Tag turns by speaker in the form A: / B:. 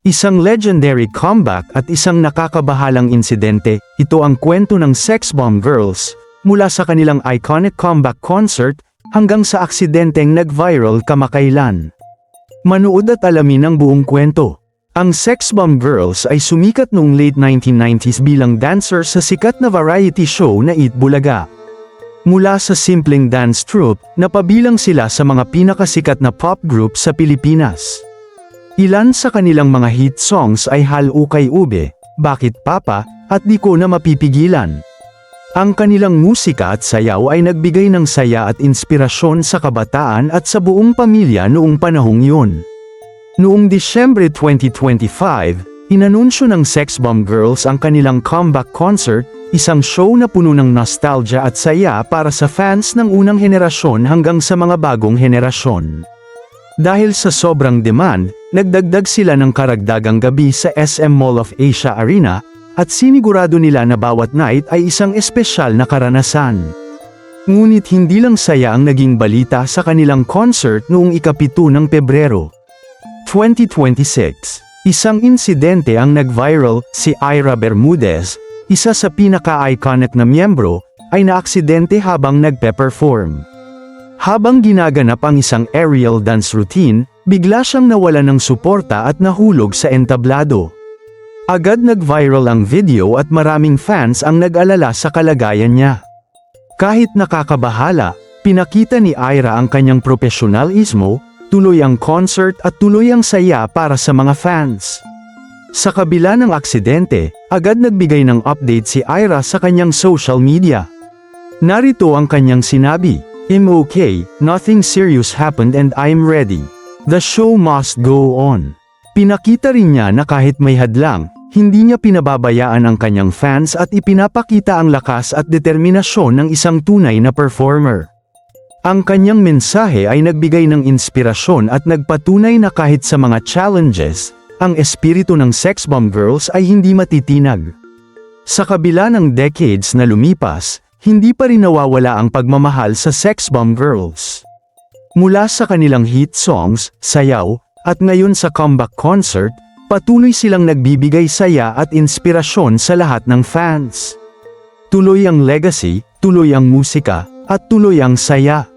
A: Isang legendary comeback at isang nakakabahalang insidente, ito ang kwento ng Sex Bomb Girls, mula sa kanilang iconic comeback concert, hanggang sa aksidenteng nag-viral kamakailan. Manood at alamin ang buong kwento. Ang Sex Bomb Girls ay sumikat noong late 1990s bilang dancer sa sikat na variety show na Eat Bulaga. Mula sa simpleng dance troupe, napabilang sila sa mga pinakasikat na pop group sa Pilipinas. Ilan sa kanilang mga hit songs ay Hal-Ukay Ube, Bakit Papa, at Di Ko Na Mapipigilan. Ang kanilang musika at sayaw ay nagbigay ng saya at inspirasyon sa kabataan at sa buong pamilya noong panahong yun. Noong Disyembre 2025, inanunsyo ng Sex Bomb Girls ang kanilang comeback concert, isang show na puno ng nostalgia at saya para sa fans ng unang henerasyon hanggang sa mga bagong henerasyon. Dahil sa sobrang demand, nagdagdag sila ng karagdagang gabi sa SM Mall of Asia Arena, at sinigurado nila na bawat night ay isang espesyal na karanasan. Ngunit hindi lang saya ang naging balita sa kanilang concert noong ika-7 ng Pebrero 2026. Isang insidente ang nag-viral, si Ira Bermudez, isa sa pinaka-iconic na miyembro, ay naaksidente habang nagpe-perform. Habang ginaganap ang isang aerial dance routine, bigla siyang nawala ng suporta at nahulog sa entablado. Agad nag-viral ang video at maraming fans ang nag-alala sa kalagayan niya. Kahit nakakabahala, pinakita ni Ira ang kanyang profesionalismo, tuloy ang concert at tuloy ang saya para sa mga fans. Sa kabila ng aksidente, agad nagbigay ng update si Ira sa kanyang social media. Narito ang kanyang sinabi, "I'm okay, nothing serious happened and I'm ready. The show must go on." Pinakita rin niya na kahit may hadlang, hindi niya pinababayaan ang kanyang fans at ipinapakita ang lakas at determinasyon ng isang tunay na performer. Ang kanyang mensahe ay nagbigay ng inspirasyon at nagpatunay na kahit sa mga challenges, ang espiritu ng Sex Bomb Girls ay hindi matitinag. Sa kabila ng decades na lumipas, hindi pa rin nawawala ang pagmamahal sa Sex Bomb Girls. Mula sa kanilang hit songs, sayaw, at ngayon sa comeback concert, patuloy silang nagbibigay saya at inspirasyon sa lahat ng fans. Tuloy ang legacy, tuloy ang musika, at tuloy ang saya.